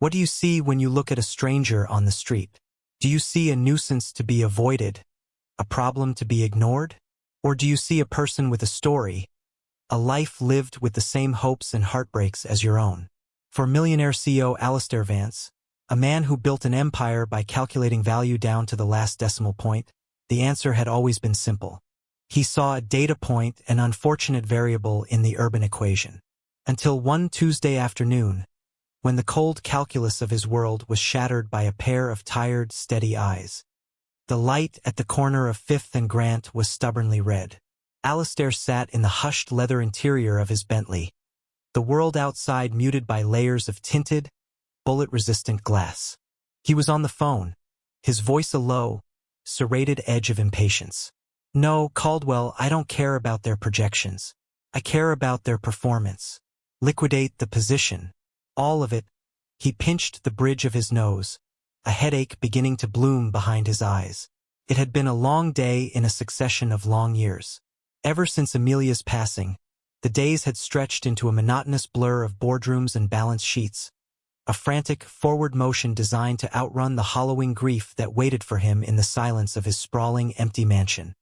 What do you see when you look at a stranger on the street? Do you see a nuisance to be avoided, a problem to be ignored? Or do you see a person with a story, a life lived with the same hopes and heartbreaks as your own? For Millionaire CEO Alistair Vance, a man who built an empire by calculating value down to the last decimal point, the answer had always been simple. He saw a data point, an unfortunate variable in the urban equation. Until one Tuesday afternoon, when the cold calculus of his world was shattered by a pair of tired, steady eyes. The light at the corner of 5th and Grant was stubbornly red. Alistair sat in the hushed leather interior of his Bentley, the world outside muted by layers of tinted, bullet-resistant glass. He was on the phone, his voice a low, serrated edge of impatience. "No, Caldwell, I don't care about their projections. I care about their performance. Liquidate the position. All of it." He pinched the bridge of his nose, a headache beginning to bloom behind his eyes. It had been a long day in a succession of long years. Ever since Amelia's passing, the days had stretched into a monotonous blur of boardrooms and balance sheets, a frantic forward motion designed to outrun the hollowing grief that waited for him in the silence of his sprawling, empty mansion.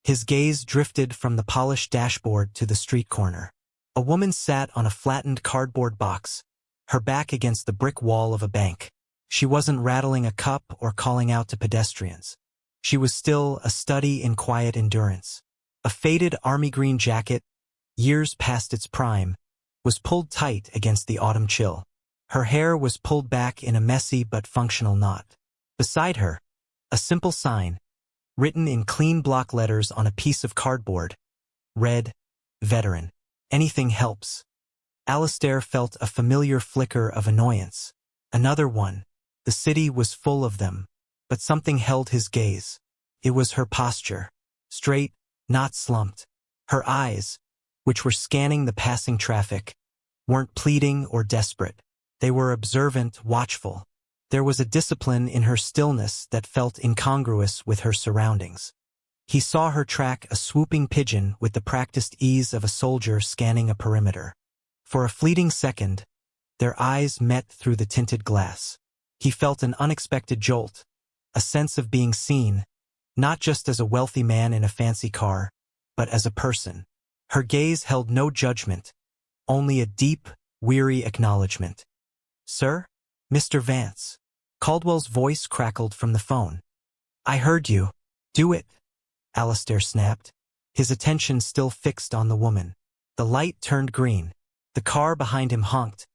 His gaze drifted from the polished dashboard to the street corner. A woman sat on a flattened cardboard box, her back against the brick wall of a bank. She wasn't rattling a cup or calling out to pedestrians. She was still a study in quiet endurance. A faded army green jacket, years past its prime, was pulled tight against the autumn chill. Her hair was pulled back in a messy but functional knot. Beside her, a simple sign, written in clean block letters on a piece of cardboard, read, "Veteran. Anything helps." Alistair felt a familiar flicker of annoyance. Another one. The city was full of them. But something held his gaze. It was her posture. Straight, not slumped. Her eyes, which were scanning the passing traffic, weren't pleading or desperate. They were observant, watchful. There was a discipline in her stillness that felt incongruous with her surroundings. He saw her track a swooping pigeon with the practiced ease of a soldier scanning a perimeter. For a fleeting second, their eyes met through the tinted glass. He felt an unexpected jolt, a sense of being seen, not just as a wealthy man in a fancy car, but as a person. Her gaze held no judgment, only a deep, weary acknowledgement. "Sir? Mr. Vance." Caldwell's voice crackled from the phone. "I heard you. Do it," Alistair snapped, his attention still fixed on the woman. The light turned green. The car behind him honked,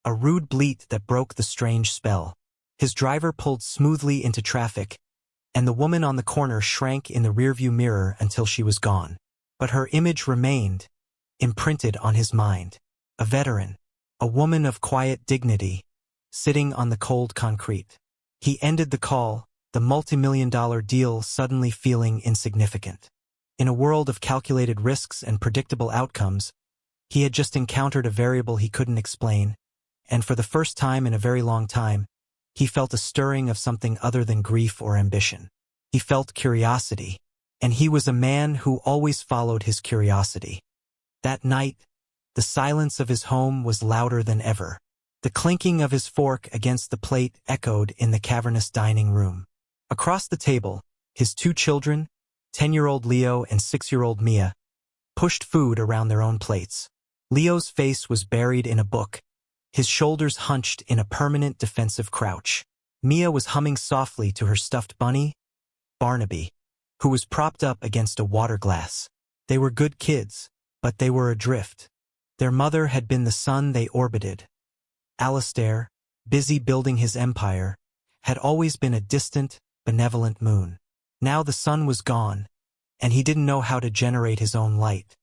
a rude bleat that broke the strange spell. His driver pulled smoothly into traffic, and the woman on the corner shrank in the rearview mirror until she was gone. But her image remained, imprinted on his mind. A veteran, a woman of quiet dignity, sitting on the cold concrete. He ended the call, the multi-million-dollar deal suddenly feeling insignificant. In a world of calculated risks and predictable outcomes, he had just encountered a variable he couldn't explain, and for the first time in a very long time, he felt a stirring of something other than grief or ambition. He felt curiosity, and he was a man who always followed his curiosity. That night, the silence of his home was louder than ever. The clinking of his fork against the plate echoed in the cavernous dining room. Across the table, his two children, 10-year-old Leo and 6-year-old Mia, pushed food around their own plates. Leo's face was buried in a book, his shoulders hunched in a permanent defensive crouch. Mia was humming softly to her stuffed bunny, Barnaby, who was propped up against a water glass. They were good kids, but they were adrift. Their mother had been the sun they orbited. Alistair, busy building his empire, had always been a distant, benevolent moon. Now the sun was gone, and he didn't know how to generate his own light.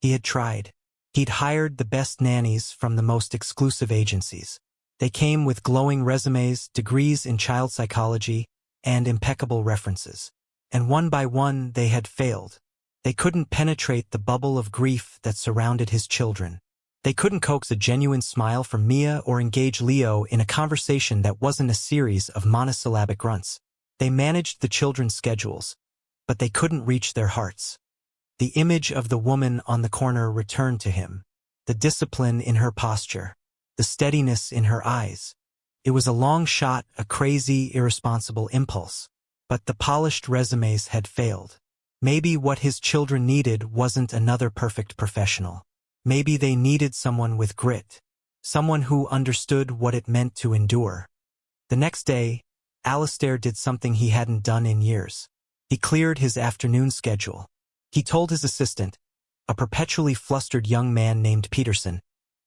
He had tried. He'd hired the best nannies from the most exclusive agencies. They came with glowing resumes, degrees in child psychology, and impeccable references. And one by one they had failed. They couldn't penetrate the bubble of grief that surrounded his children. They couldn't coax a genuine smile from Mia or engage Leo in a conversation that wasn't a series of monosyllabic grunts. They managed the children's schedules, but they couldn't reach their hearts. The image of the woman on the corner returned to him, the discipline in her posture, the steadiness in her eyes. It was a long shot, a crazy, irresponsible impulse. But the polished resumes had failed. Maybe what his children needed wasn't another perfect professional. Maybe they needed someone with grit. Someone who understood what it meant to endure. The next day, Alistair did something he hadn't done in years. He cleared his afternoon schedule. He told his assistant, a perpetually flustered young man named Peterson,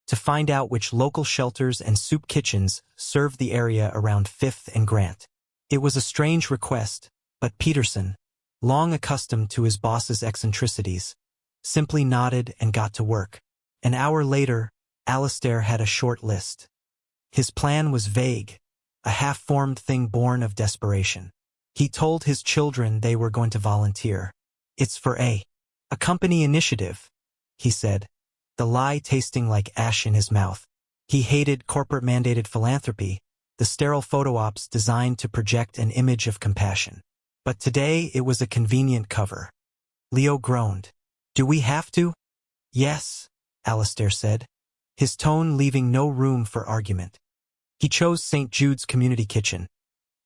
to find out which local shelters and soup kitchens served the area around 5th and Grant. It was a strange request, but Peterson, long accustomed to his boss's eccentricities, simply nodded and got to work. An hour later, Alistair had a short list. His plan was vague, a half-formed thing born of desperation. He told his children they were going to volunteer. "It's for a company initiative," he said, the lie tasting like ash in his mouth. He hated corporate-mandated philanthropy, the sterile photo ops designed to project an image of compassion. But today it was a convenient cover. Leo groaned. "Do we have to?" "Yes," Alistair said, his tone leaving no room for argument. He chose St. Jude's Community Kitchen,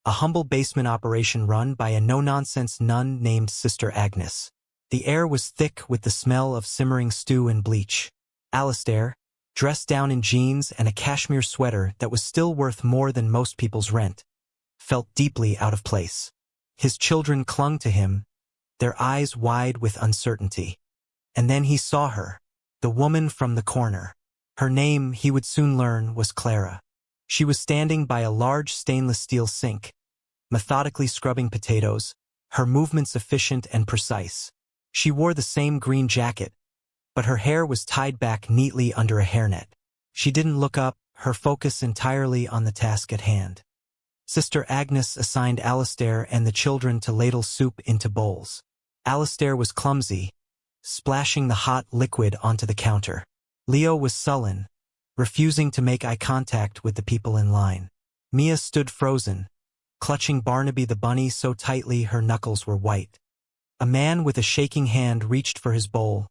a humble basement operation run by a no-nonsense nun named Sister Agnes. The air was thick with the smell of simmering stew and bleach. Alistair, dressed down in jeans and a cashmere sweater that was still worth more than most people's rent, felt deeply out of place. His children clung to him, their eyes wide with uncertainty. And then he saw her, the woman from the corner. Her name, he would soon learn, was Clara. She was standing by a large stainless steel sink, methodically scrubbing potatoes, her movements efficient and precise. She wore the same green jacket, but her hair was tied back neatly under a hairnet. She didn't look up, her focus entirely on the task at hand. Sister Agnes assigned Alistair and the children to ladle soup into bowls. Alistair was clumsy, splashing the hot liquid onto the counter. Leo was sullen, refusing to make eye contact with the people in line. Mia stood frozen, clutching Barnaby the bunny so tightly her knuckles were white. A man with a shaking hand reached for his bowl,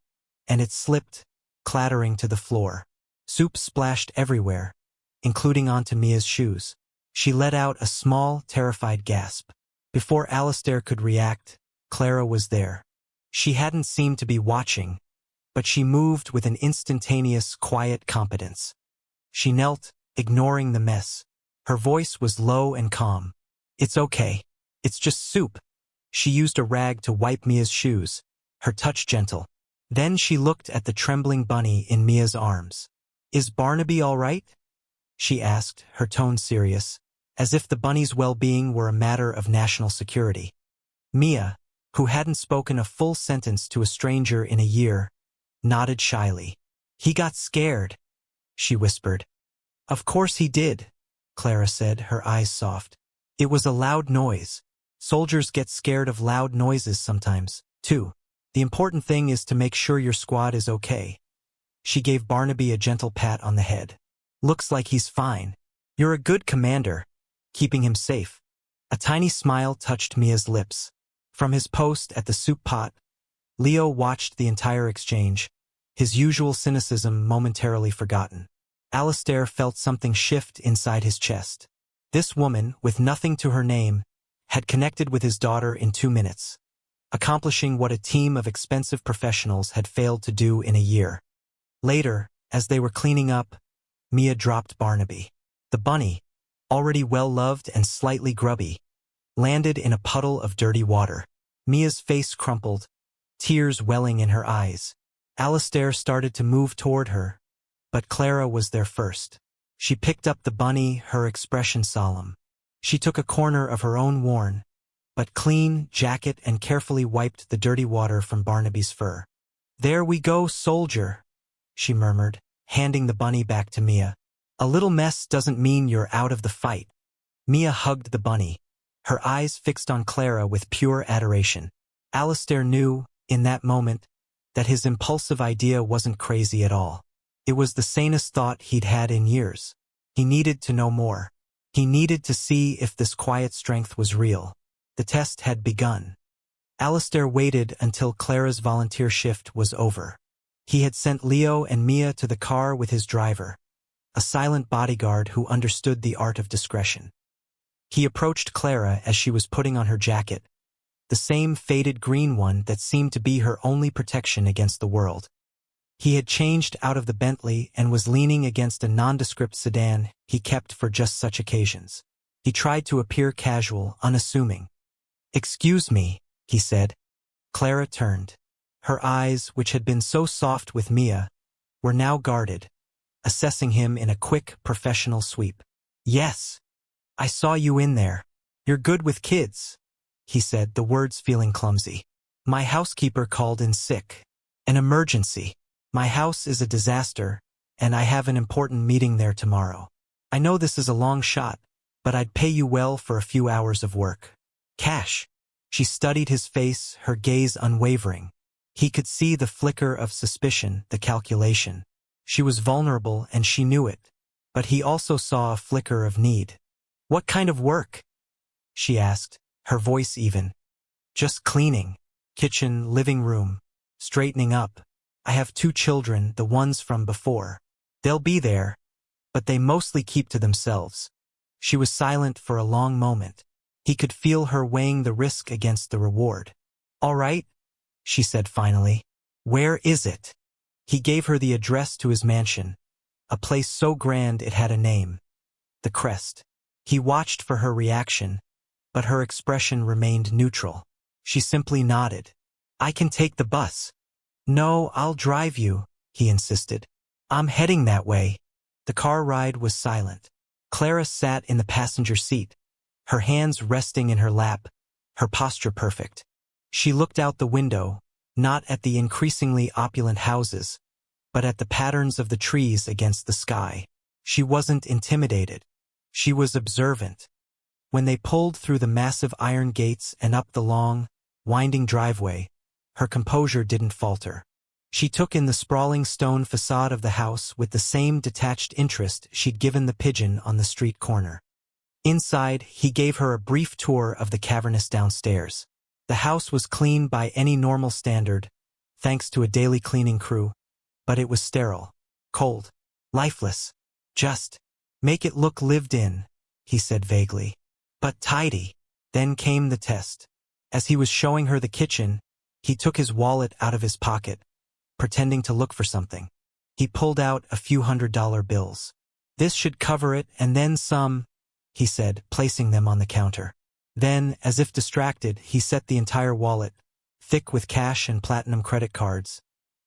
and it slipped, clattering to the floor. Soup splashed everywhere, including onto Mia's shoes. She let out a small, terrified gasp. Before Alistair could react, Clara was there. She hadn't seemed to be watching, but she moved with an instantaneous, quiet competence. She knelt, ignoring the mess. Her voice was low and calm. "It's okay. It's just soup." She used a rag to wipe Mia's shoes, her touch gentle. Then she looked at the trembling bunny in Mia's arms. "Is Barnaby all right?" she asked, her tone serious, as if the bunny's well-being were a matter of national security. Mia, who hadn't spoken a full sentence to a stranger in a year, nodded shyly. "He got scared," she whispered. "Of course he did," Clara said, her eyes soft. "It was a loud noise. Soldiers get scared of loud noises sometimes, too. The important thing is to make sure your squad is okay." She gave Barnaby a gentle pat on the head. "Looks like he's fine. You're a good commander, keeping him safe." A tiny smile touched Mia's lips. From his post at the soup pot, Leo watched the entire exchange, his usual cynicism momentarily forgotten. Alistair felt something shift inside his chest. This woman, with nothing to her name, had connected with his daughter in 2 minutes, accomplishing what a team of expensive professionals had failed to do in a year. Later, as they were cleaning up, Mia dropped Barnaby. The bunny, already well-loved and slightly grubby, landed in a puddle of dirty water. Mia's face crumpled, tears welling in her eyes. Alistair started to move toward her, but Clara was there first. She picked up the bunny, her expression solemn. She took a corner of her own worn, but clean, jacket and carefully wiped the dirty water from Barnaby's fur. "There we go, soldier," she murmured, handing the bunny back to Mia. "A little mess doesn't mean you're out of the fight." Mia hugged the bunny, her eyes fixed on Clara with pure adoration. Alistair knew, in that moment, that his impulsive idea wasn't crazy at all. It was the sanest thought he'd had in years. He needed to know more. He needed to see if this quiet strength was real. The test had begun. Alistair waited until Clara's volunteer shift was over. He had sent Leo and Mia to the car with his driver, a silent bodyguard who understood the art of discretion. He approached Clara as she was putting on her jacket, the same faded green one that seemed to be her only protection against the world. He had changed out of the Bentley and was leaning against a nondescript sedan he kept for just such occasions. He tried to appear casual, unassuming. "Excuse me," he said. Clara turned. Her eyes, which had been so soft with Mia, were now guarded, assessing him in a quick, professional sweep. "Yes. I saw you in there. You're good with kids," he said, the words feeling clumsy. "My housekeeper called in sick. An emergency. My house is a disaster, and I have an important meeting there tomorrow. I know this is a long shot, but I'd pay you well for a few hours of work. Cash." She studied his face, her gaze unwavering. He could see the flicker of suspicion, the calculation. She was vulnerable and she knew it, but he also saw a flicker of need. "What kind of work?" she asked, her voice even. "Just cleaning. Kitchen, living room. Straightening up. I have 2 children, the ones from before. They'll be there, but they mostly keep to themselves." She was silent for a long moment. He could feel her weighing the risk against the reward. "All right," she said finally. "Where is it?" He gave her the address to his mansion, a place so grand it had a name. The Crest. He watched for her reaction, but her expression remained neutral. She simply nodded. "I can take the bus." "No, I'll drive you," he insisted. "I'm heading that way." The car ride was silent. Clara sat in the passenger seat, her hands resting in her lap, her posture perfect. She looked out the window, not at the increasingly opulent houses, but at the patterns of the trees against the sky. She wasn't intimidated. She was observant. When they pulled through the massive iron gates and up the long, winding driveway, her composure didn't falter. She took in the sprawling stone facade of the house with the same detached interest she'd given the pigeon on the street corner. Inside, he gave her a brief tour of the cavernous downstairs. The house was clean by any normal standard, thanks to a daily cleaning crew, but it was sterile, cold, lifeless. "Just make it look lived in," he said vaguely. "But tidy." Then came the test. As he was showing her the kitchen, he took his wallet out of his pocket, pretending to look for something. He pulled out a few $100 bills. "This should cover it, and then some," he said, placing them on the counter. Then, as if distracted, he set the entire wallet, thick with cash and platinum credit cards,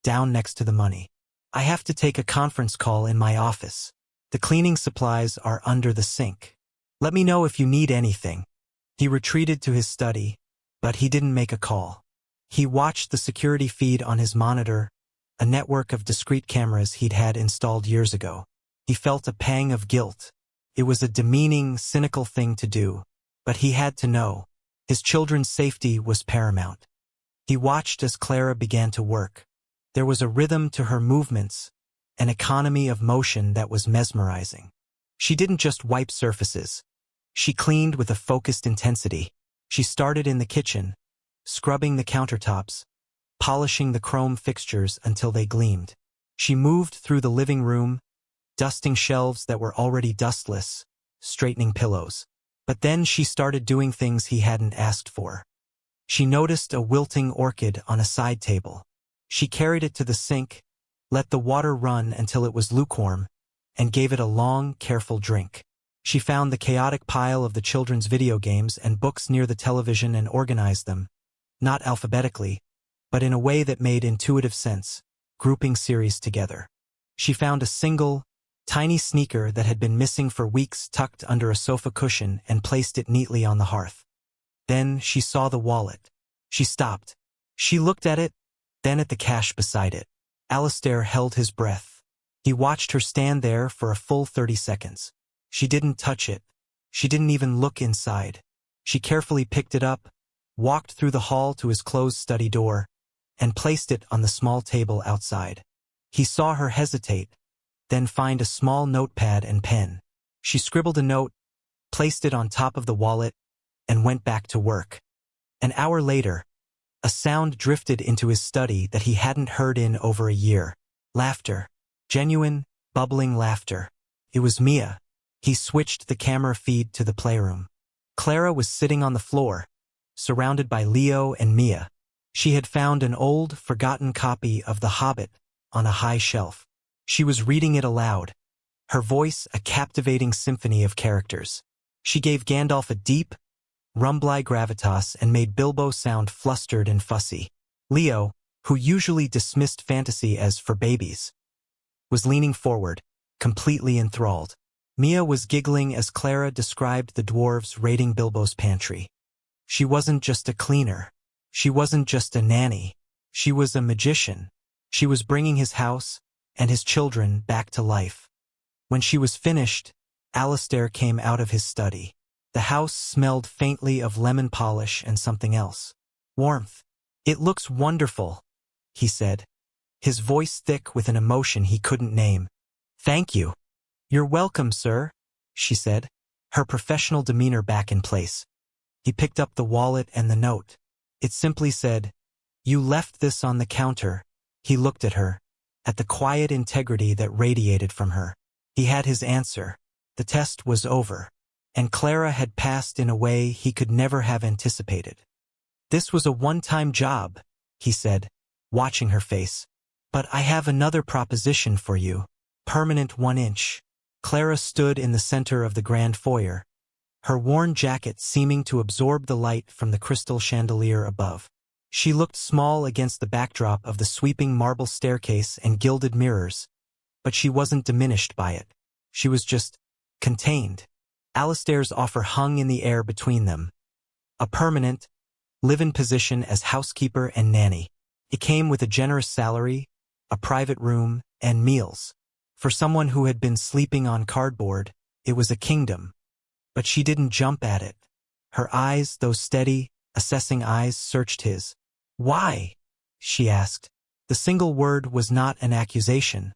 down next to the money. "I have to take a conference call in my office. The cleaning supplies are under the sink. Let me know if you need anything." He retreated to his study, but he didn't make a call. He watched the security feed on his monitor, a network of discrete cameras he'd had installed years ago. He felt a pang of guilt. It was a demeaning, cynical thing to do, but he had to know. His children's safety was paramount. He watched as Clara began to work. There was a rhythm to her movements, an economy of motion that was mesmerizing. She didn't just wipe surfaces. She cleaned with a focused intensity. She started in the kitchen, scrubbing the countertops, polishing the chrome fixtures until they gleamed. She moved through the living room, dusting shelves that were already dustless, straightening pillows. But then she started doing things he hadn't asked for. She noticed a wilting orchid on a side table. She carried it to the sink, let the water run until it was lukewarm, and gave it a long, careful drink. She found the chaotic pile of the children's video games and books near the television and organized them, not alphabetically, but in a way that made intuitive sense, grouping series together. She found a single, tiny sneaker that had been missing for weeks tucked under a sofa cushion and placed it neatly on the hearth. Then she saw the wallet. She stopped. She looked at it, then at the cash beside it. Alistair held his breath. He watched her stand there for a full 30 seconds. She didn't touch it. She didn't even look inside. She carefully picked it up, walked through the hall to his closed study door, and placed it on the small table outside. He saw her hesitate, then find a small notepad and pen. She scribbled a note, placed it on top of the wallet, and went back to work. An hour later, a sound drifted into his study that he hadn't heard in over a year. Laughter. Genuine, bubbling laughter. It was Mia. He switched the camera feed to the playroom. Clara was sitting on the floor, surrounded by Leo and Mia. She had found an old, forgotten copy of The Hobbit on a high shelf. She was reading it aloud, her voice a captivating symphony of characters. She gave Gandalf a deep, rumbly gravitas and made Bilbo sound flustered and fussy. Leo, who usually dismissed fantasy as for babies, was leaning forward, completely enthralled. Mia was giggling as Clara described the dwarves raiding Bilbo's pantry. She wasn't just a cleaner. She wasn't just a nanny. She was a magician. She was bringing his house and his children back to life. When she was finished, Alistair came out of his study. The house smelled faintly of lemon polish and something else. Warmth. "It looks wonderful," he said, his voice thick with an emotion he couldn't name. "Thank you." "You're welcome, sir," she said, her professional demeanor back in place. He picked up the wallet and the note. It simply said, "You left this on the counter." He looked at her, at the quiet integrity that radiated from her. He had his answer. The test was over, and Clara had passed in a way he could never have anticipated. "This was a one-time job," he said, watching her face. "But I have another proposition for you. Permanent 1-inch. Clara stood in the center of the grand foyer, her worn jacket seeming to absorb the light from the crystal chandelier above. She looked small against the backdrop of the sweeping marble staircase and gilded mirrors, but she wasn't diminished by it. She was just contained. Alistair's offer hung in the air between them. A permanent, live-in position as housekeeper and nanny. It came with a generous salary, a private room, and meals. For someone who had been sleeping on cardboard, it was a kingdom. But she didn't jump at it. Her eyes, those steady, assessing eyes, searched his. "Why?" she asked. The single word was not an accusation,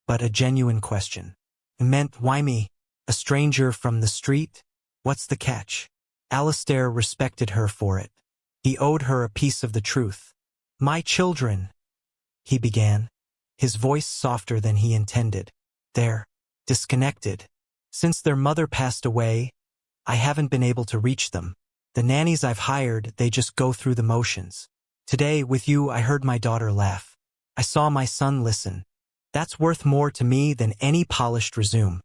but a genuine question. It meant, "Why me? A stranger from the street? What's the catch?" Alistair respected her for it. He owed her a piece of the truth. "My children," he began, his voice softer than he intended. "They're disconnected. Since their mother passed away, I haven't been able to reach them. The nannies I've hired, they just go through the motions. Today, with you, I heard my daughter laugh. I saw my son listen. That's worth more to me than any polished resume."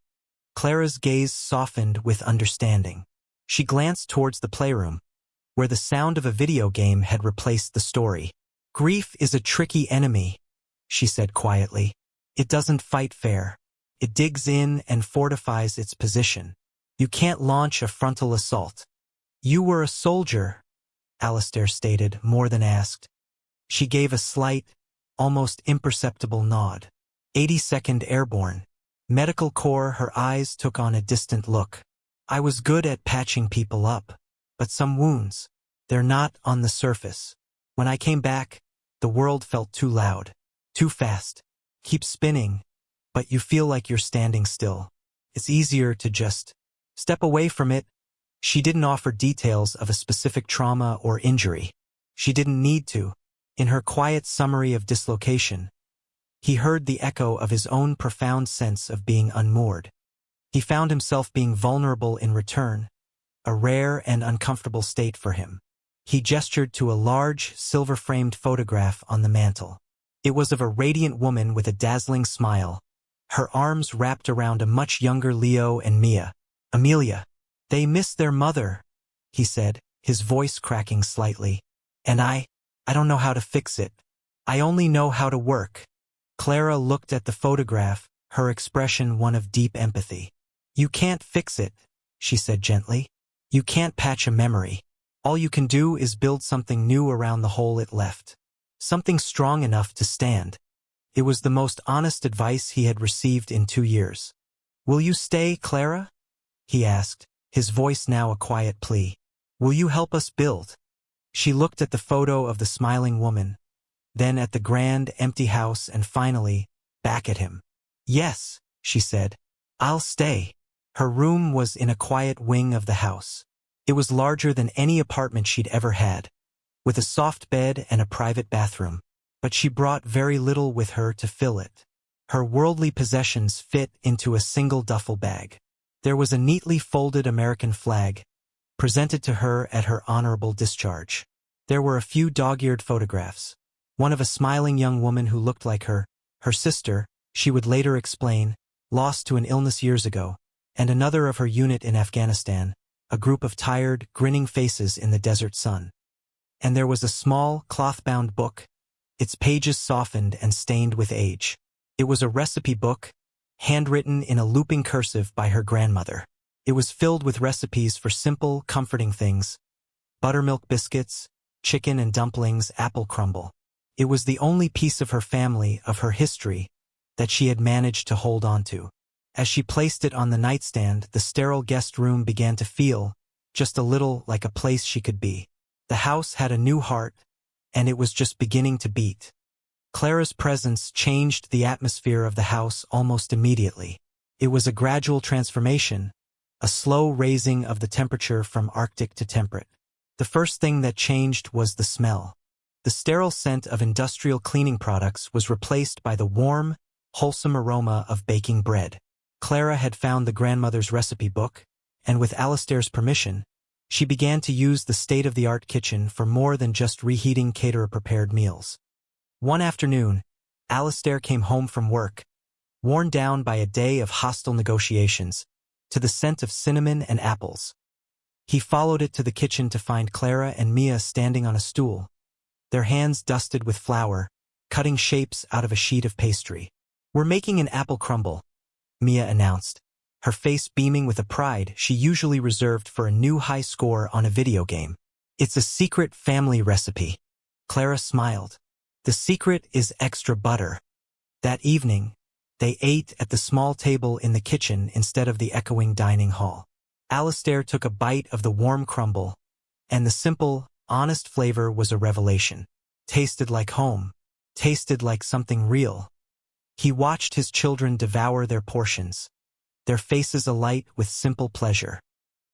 Clara's gaze softened with understanding. She glanced towards the playroom, where the sound of a video game had replaced the story. "Grief is a tricky enemy," she said quietly. "It doesn't fight fair. It digs in and fortifies its position. You can't launch a frontal assault." "You were a soldier," Alistair stated, more than asked. She gave a slight, almost imperceptible nod. 82nd Airborne. Medical Corps. Her eyes took on a distant look. "I was good at patching people up. But some wounds, they're not on the surface. When I came back, the world felt too loud, too fast. Keep spinning, but you feel like you're standing still. It's easier to just step away from it." She didn't offer details of a specific trauma or injury. She didn't need to. In her quiet summary of dislocation, he heard the echo of his own profound sense of being unmoored. He found himself being vulnerable in return, a rare and uncomfortable state for him. He gestured to a large, silver-framed photograph on the mantel. It was of a radiant woman with a dazzling smile, her arms wrapped around a much younger Leo and Mia. "Amelia. They miss their mother," he said, his voice cracking slightly. "And I don't know how to fix it. I only know how to work." Clara looked at the photograph, her expression one of deep empathy. "You can't fix it," she said gently. "You can't patch a memory. All you can do is build something new around the hole it left. Something strong enough to stand." It was the most honest advice he had received in 2 years. "Will you stay, Clara?" he asked, his voice now a quiet plea. "Will you help us build?" She looked at the photo of the smiling woman, then at the grand, empty house, and finally, back at him. "Yes," she said. "I'll stay." Her room was in a quiet wing of the house. It was larger than any apartment she'd ever had, with a soft bed and a private bathroom. But she brought very little with her to fill it. Her worldly possessions fit into a single duffel bag. There was a neatly folded American flag, presented to her at her honorable discharge. There were a few dog-eared photographs. One of a smiling young woman who looked like her sister, she would later explain, lost to an illness years ago, and another of her unit in Afghanistan, a group of tired, grinning faces in the desert sun. And there was a small, cloth-bound book, its pages softened and stained with age. It was a recipe book, handwritten in a looping cursive by her grandmother. It was filled with recipes for simple, comforting things: buttermilk biscuits, chicken and dumplings, apple crumble. It was the only piece of her family, of her history, that she had managed to hold on to. As she placed it on the nightstand, the sterile guest room began to feel, just a little, like a place she could be. The house had a new heart, and it was just beginning to beat. Clara's presence changed the atmosphere of the house almost immediately. It was a gradual transformation, a slow raising of the temperature from Arctic to temperate. The first thing that changed was the smell. The sterile scent of industrial cleaning products was replaced by the warm, wholesome aroma of baking bread. Clara had found the grandmother's recipe book, and with Alistair's permission, she began to use the state-of-the-art kitchen for more than just reheating caterer-prepared meals. One afternoon, Alistair came home from work, worn down by a day of hostile negotiations, to the scent of cinnamon and apples. He followed it to the kitchen to find Clara and Mia standing on a stool, their hands dusted with flour, cutting shapes out of a sheet of pastry. "We're making an apple crumble," Mia announced, her face beaming with a pride she usually reserved for a new high score on a video game. "It's a secret family recipe." Clara smiled. "The secret is extra butter." That evening, they ate at the small table in the kitchen instead of the echoing dining hall. Alistair took a bite of the warm crumble, and the simple, honest flavor was a revelation. Tasted like home. Tasted like something real. He watched his children devour their portions, their faces alight with simple pleasure.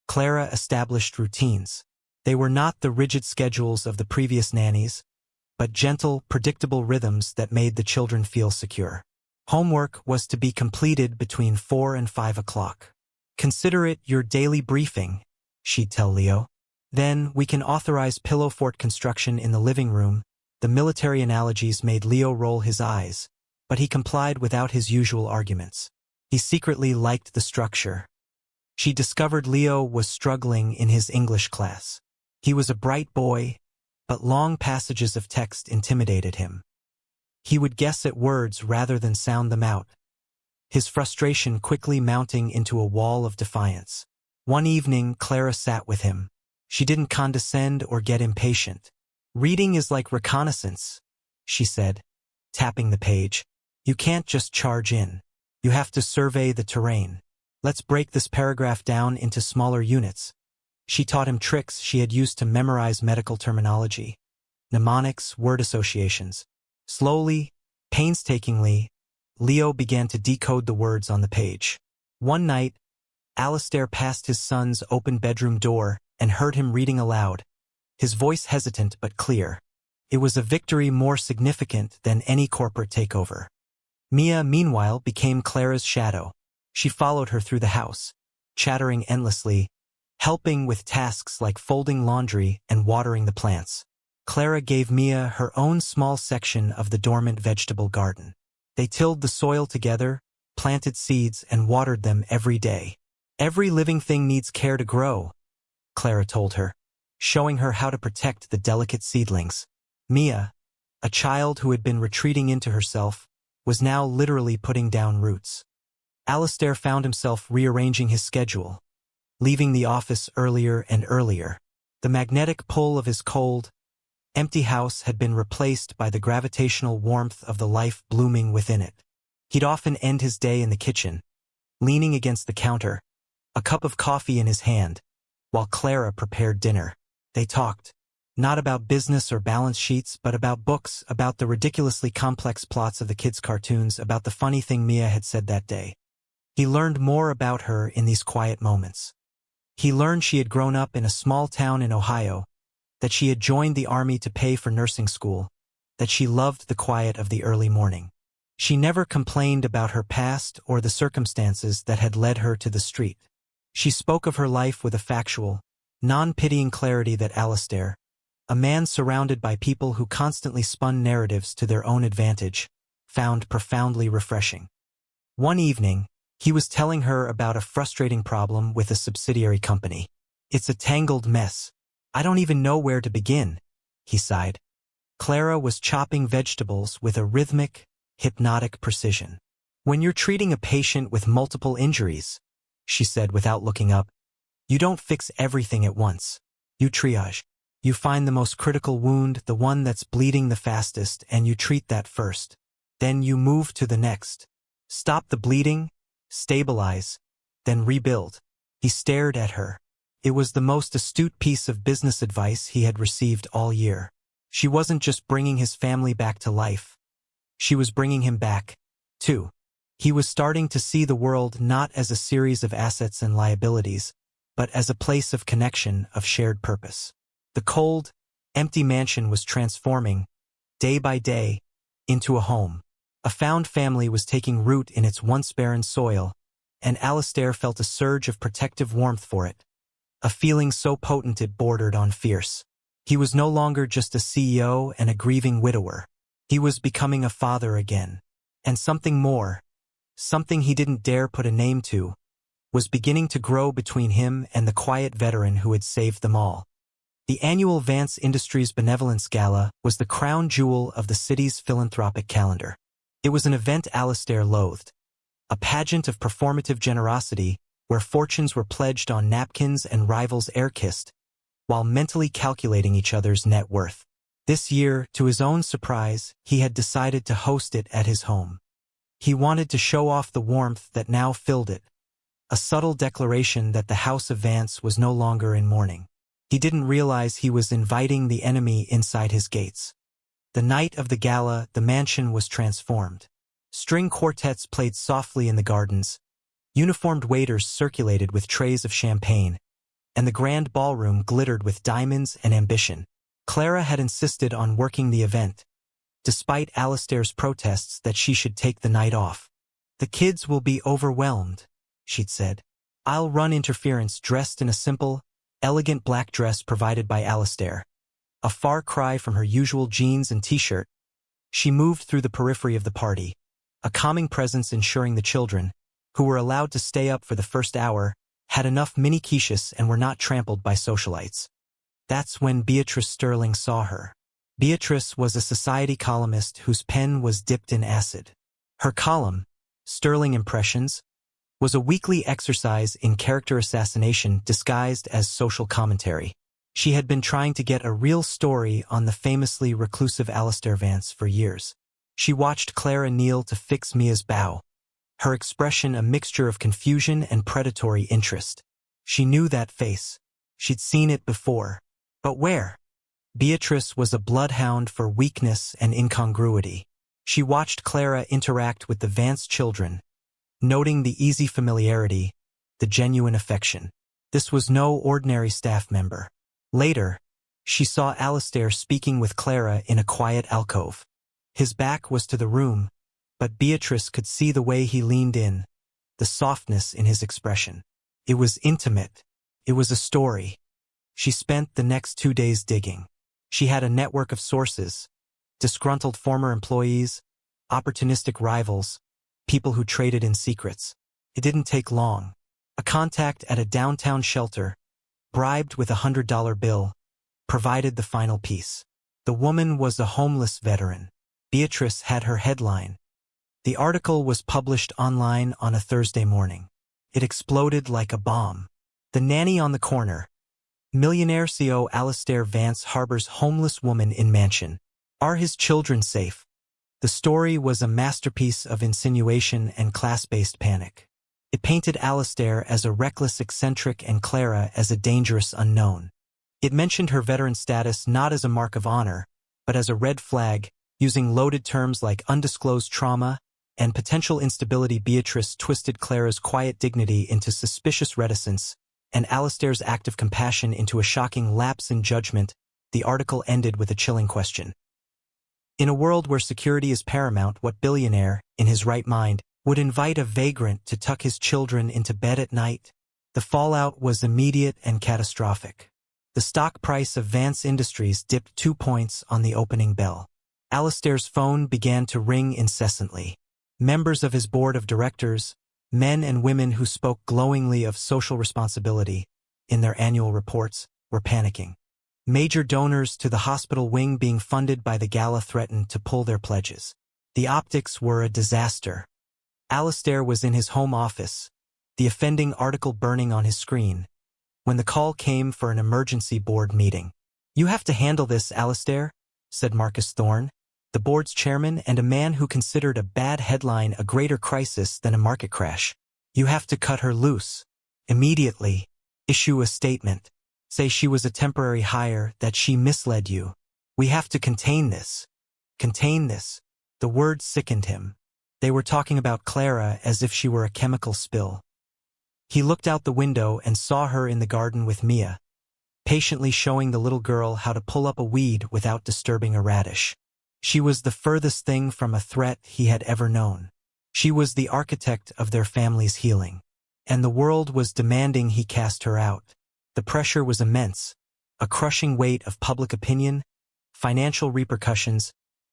Clara established routines. They were not the rigid schedules of the previous nannies, but gentle, predictable rhythms that made the children feel secure. Homework was to be completed between 4 and 5 o'clock. "Consider it your daily briefing," she'd tell Leo. "Then we can authorize pillow fort construction in the living room." The military analogies made Leo roll his eyes, but he complied without his usual arguments. He secretly liked the structure. She discovered Leo was struggling in his English class. He was a bright boy, but long passages of text intimidated him. He would guess at words rather than sound them out, his frustration quickly mounting into a wall of defiance. One evening, Clara sat with him. She didn't condescend or get impatient. "Reading is like reconnaissance," she said, tapping the page. "You can't just charge in. You have to survey the terrain. Let's break this paragraph down into smaller units." She taught him tricks she had used to memorize medical terminology, mnemonics, word associations. Slowly, painstakingly, Leo began to decode the words on the page. One night, Alistair passed his son's open bedroom door and heard him reading aloud, his voice hesitant but clear. It was a victory more significant than any corporate takeover. Mia, meanwhile, became Clara's shadow. She followed her through the house, chattering endlessly, helping with tasks like folding laundry and watering the plants. Clara gave Mia her own small section of the dormant vegetable garden. They tilled the soil together, planted seeds, and watered them every day. "Every living thing needs care to grow," Clara told her, showing her how to protect the delicate seedlings. Mia, a child who had been retreating into herself, was now literally putting down roots. Alistair found himself rearranging his schedule, leaving the office earlier and earlier. The magnetic pull of his cold, empty house had been replaced by the gravitational warmth of the life blooming within it. He'd often end his day in the kitchen, leaning against the counter, a cup of coffee in his hand, while Clara prepared dinner. They talked, not about business or balance sheets, but about books, about the ridiculously complex plots of the kids' cartoons, about the funny thing Mia had said that day. He learned more about her in these quiet moments. He learned she had grown up in a small town in Ohio, that she had joined the army to pay for nursing school, that she loved the quiet of the early morning. She never complained about her past or the circumstances that had led her to the street. She spoke of her life with a factual, non-pitying clarity that Alistair, a man surrounded by people who constantly spun narratives to their own advantage, found profoundly refreshing. One evening, he was telling her about a frustrating problem with a subsidiary company. "It's a tangled mess. I don't even know where to begin," he sighed. Clara was chopping vegetables with a rhythmic, hypnotic precision. "When you're treating a patient with multiple injuries," she said without looking up, "you don't fix everything at once. You triage. You find the most critical wound, the one that's bleeding the fastest, and you treat that first. Then you move to the next. Stop the bleeding, stabilize, then rebuild." He stared at her. It was the most astute piece of business advice he had received all year. She wasn't just bringing his family back to life. She was bringing him back, too. He was starting to see the world not as a series of assets and liabilities, but as a place of connection, of shared purpose. The cold, empty mansion was transforming, day by day, into a home. A found family was taking root in its once barren soil, and Alistair felt a surge of protective warmth for it, a feeling so potent it bordered on fierce. He was no longer just a CEO and a grieving widower. He was becoming a father again. And something more, something he didn't dare put a name to, was beginning to grow between him and the quiet veteran who had saved them all. The annual Vance Industries Benevolence Gala was the crown jewel of the city's philanthropic calendar. It was an event Alistair loathed, a pageant of performative generosity where fortunes were pledged on napkins and rivals air-kissed, while mentally calculating each other's net worth. This year, to his own surprise, he had decided to host it at his home. He wanted to show off the warmth that now filled it, a subtle declaration that the House of Vance was no longer in mourning. He didn't realize he was inviting the enemy inside his gates. The night of the gala, the mansion was transformed. String quartets played softly in the gardens, uniformed waiters circulated with trays of champagne, and the grand ballroom glittered with diamonds and ambition. Clara had insisted on working the event, despite Alistair's protests that she should take the night off. "The kids will be overwhelmed," she'd said. "I'll run interference," dressed in a simple, elegant black dress provided by Alistair. A far cry from her usual jeans and t-shirt, she moved through the periphery of the party, a calming presence ensuring the children, who were allowed to stay up for the first hour, had enough mini quiches and were not trampled by socialites. That's when Beatrice Sterling saw her. Beatrice was a society columnist whose pen was dipped in acid. Her column, Sterling Impressions, was a weekly exercise in character assassination disguised as social commentary. She had been trying to get a real story on the famously reclusive Alistair Vance for years. She watched Clara kneel to fix Mia's bow, her expression a mixture of confusion and predatory interest. She knew that face. She'd seen it before. But where? Beatrice was a bloodhound for weakness and incongruity. She watched Clara interact with the Vance children, noting the easy familiarity, the genuine affection. This was no ordinary staff member. Later, she saw Alistair speaking with Clara in a quiet alcove. His back was to the room, but Beatrice could see the way he leaned in, the softness in his expression. It was intimate. It was a story. She spent the next 2 days digging. She had a network of sources, disgruntled former employees, opportunistic rivals, people who traded in secrets. It didn't take long. A contact at a downtown shelter, bribed with $100 bill, provided the final piece. The woman was a homeless veteran. Beatrice had her headline. The article was published online on a Thursday morning. It exploded like a bomb. The nanny on the corner. Millionaire CEO Alistair Vance harbors homeless woman in mansion. Are his children safe? The story was a masterpiece of insinuation and class-based panic. It painted Alistair as a reckless eccentric and Clara as a dangerous unknown. It mentioned her veteran status not as a mark of honor, but as a red flag, using loaded terms like undisclosed trauma and potential instability. Beatrice twisted Clara's quiet dignity into suspicious reticence, and Alistair's act of compassion into a shocking lapse in judgment. The article ended with a chilling question. In a world where security is paramount, what billionaire, in his right mind, would invite a vagrant to tuck his children into bed at night? The fallout was immediate and catastrophic. The stock price of Vance Industries dipped 2 points on the opening bell. Alastair's phone began to ring incessantly. Members of his board of directors, men and women who spoke glowingly of social responsibility in their annual reports, were panicking. Major donors to the hospital wing being funded by the gala threatened to pull their pledges. The optics were a disaster. Alastair was in his home office, the offending article burning on his screen, when the call came for an emergency board meeting. "You have to handle this, Alastair," said Marcus Thorne, the board's chairman and a man who considered a bad headline a greater crisis than a market crash. "You have to cut her loose. Immediately. Issue a statement. Say she was a temporary hire, that she misled you. We have to contain this. Contain this." The word sickened him. They were talking about Clara as if she were a chemical spill. He looked out the window and saw her in the garden with Mia, patiently showing the little girl how to pull up a weed without disturbing a radish. She was the furthest thing from a threat he had ever known. She was the architect of their family's healing. And the world was demanding he cast her out. The pressure was immense, a crushing weight of public opinion, financial repercussions,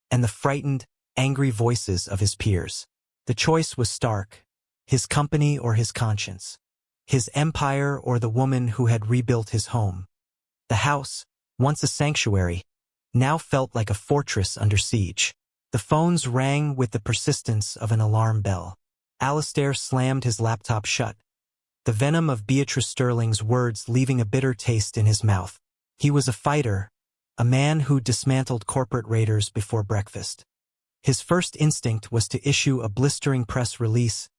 and the frightened, angry voices of his peers. The choice was stark: his company or his conscience, his empire or the woman who had rebuilt his home. The house, once a sanctuary, now felt like a fortress under siege. The phones rang with the persistence of an alarm bell. Alastair slammed his laptop shut, the venom of Beatrice Sterling's words leaving a bitter taste in his mouth. He was a fighter, a man who dismantled corporate raiders before breakfast. His first instinct was to issue a blistering press release,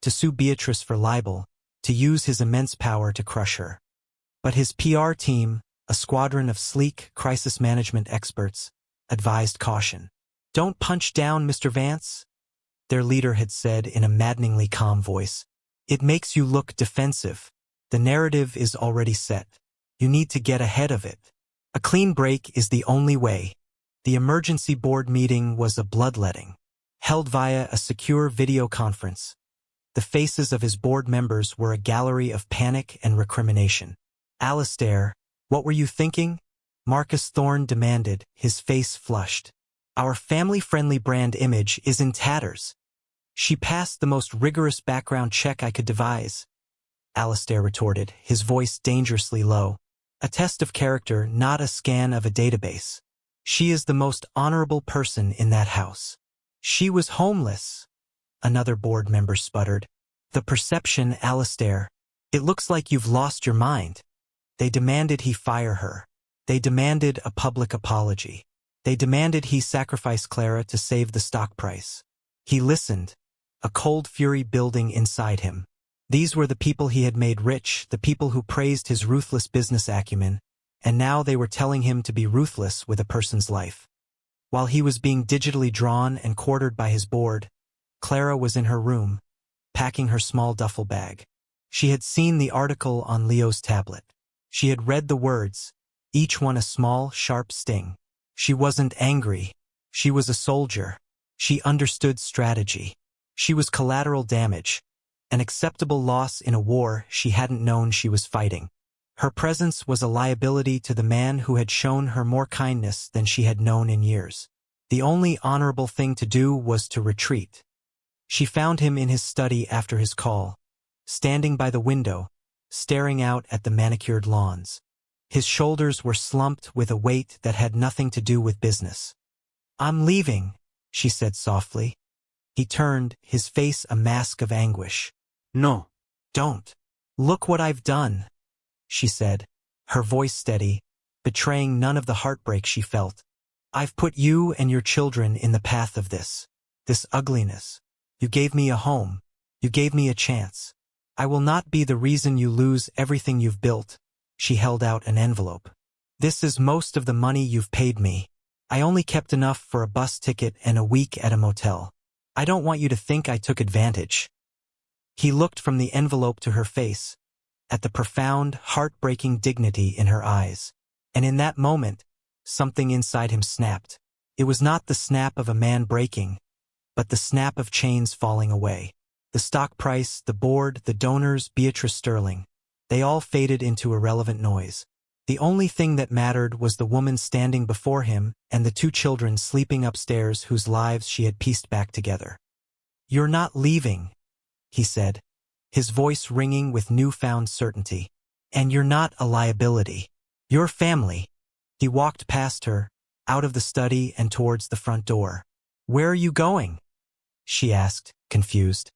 to sue Beatrice for libel, to use his immense power to crush her. But his PR team, a squadron of sleek crisis management experts, advised caution. "Don't punch down, Mr. Vance," their leader had said in a maddeningly calm voice. "It makes you look defensive. The narrative is already set. You need to get ahead of it. A clean break is the only way." The emergency board meeting was a bloodletting, held via a secure video conference. The faces of his board members were a gallery of panic and recrimination. "Alastair, what were you thinking?" Marcus Thorne demanded, his face flushed. "Our family-friendly brand image is in tatters." "She passed the most rigorous background check I could devise," Alastair retorted, his voice dangerously low. "A test of character, not a scan of a database. She is the most honorable person in that house." "She was homeless," another board member sputtered. "The perception, Alastair. It looks like you've lost your mind." They demanded he fire her. They demanded a public apology. They demanded he sacrifice Clara to save the stock price. He listened, a cold fury building inside him. These were the people he had made rich, the people who praised his ruthless business acumen, and now they were telling him to be ruthless with a person's life. While he was being digitally drawn and quartered by his board, Clara was in her room, packing her small duffel bag. She had seen the article on Leo's tablet. She had read the words, each one a small, sharp sting. She wasn't angry. She was a soldier. She understood strategy. She was collateral damage, an acceptable loss in a war she hadn't known she was fighting. Her presence was a liability to the man who had shown her more kindness than she had known in years. The only honorable thing to do was to retreat. She found him in his study after his call, standing by the window, staring out at the manicured lawns. His shoulders were slumped with a weight that had nothing to do with business. "I'm leaving," she said softly. He turned, his face a mask of anguish. "No. Don't. Look what I've done," she said, her voice steady, betraying none of the heartbreak she felt. "I've put you and your children in the path of this ugliness. You gave me a home. You gave me a chance. I will not be the reason you lose everything you've built." She held out an envelope. "This is most of the money you've paid me. I only kept enough for a bus ticket and a week at a motel. I don't want you to think I took advantage." He looked from the envelope to her face, at the profound, heartbreaking dignity in her eyes. And in that moment, something inside him snapped. It was not the snap of a man breaking, but the snap of chains falling away. The stock price, the board, the donors, Beatrice Sterling, they all faded into irrelevant noise. The only thing that mattered was the woman standing before him and the two children sleeping upstairs whose lives she had pieced back together. "You're not leaving," he said, his voice ringing with newfound certainty. "And you're not a liability. You're family." He walked past her, out of the study and towards the front door. "Where are you going?" she asked, confused.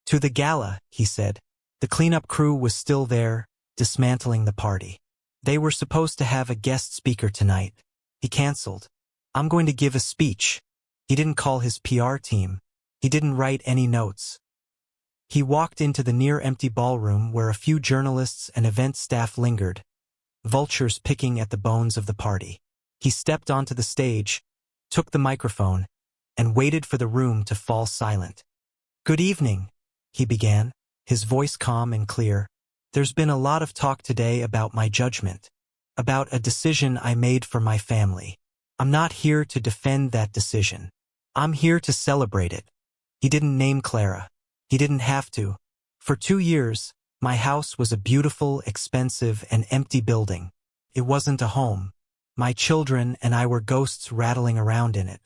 "To the gala," he said. The cleanup crew was still there, dismantling the party. They were supposed to have a guest speaker tonight. He canceled. "I'm going to give a speech." He didn't call his PR team. He didn't write any notes. He walked into the near-empty ballroom where a few journalists and event staff lingered, vultures picking at the bones of the party. He stepped onto the stage, took the microphone, and waited for the room to fall silent. "Good evening," he began, his voice calm and clear. "There's been a lot of talk today about my judgment, about a decision I made for my family. I'm not here to defend that decision. I'm here to celebrate it." He didn't name Clara. He didn't have to. For 2 years, my house was a beautiful, expensive, and empty building. It wasn't a home. My children and I were ghosts rattling around in it.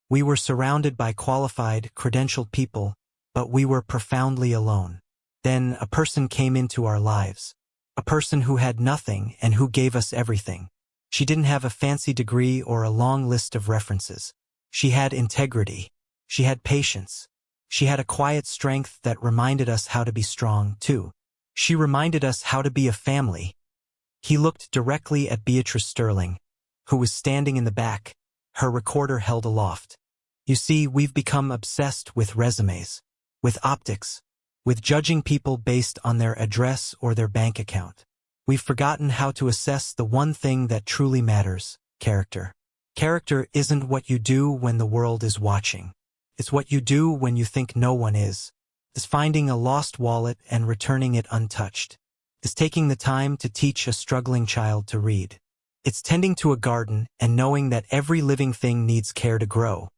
We were surrounded by qualified, credentialed people, but we were profoundly alone. Then a person came into our lives. A person who had nothing and who gave us everything. She didn't have a fancy degree or a long list of references. She had integrity. She had patience. She had a quiet strength that reminded us how to be strong, too. She reminded us how to be a family. He looked directly at Beatrice Sterling, who was standing in the back, her recorder held aloft. "You see, we've become obsessed with resumes, with optics, with judging people based on their address or their bank account. We've forgotten how to assess the one thing that truly matters: character. Character isn't what you do when the world is watching. It's what you do when you think no one is. It's finding a lost wallet and returning it untouched. It's taking the time to teach a struggling child to read. It's tending to a garden and knowing that every living thing needs care to grow."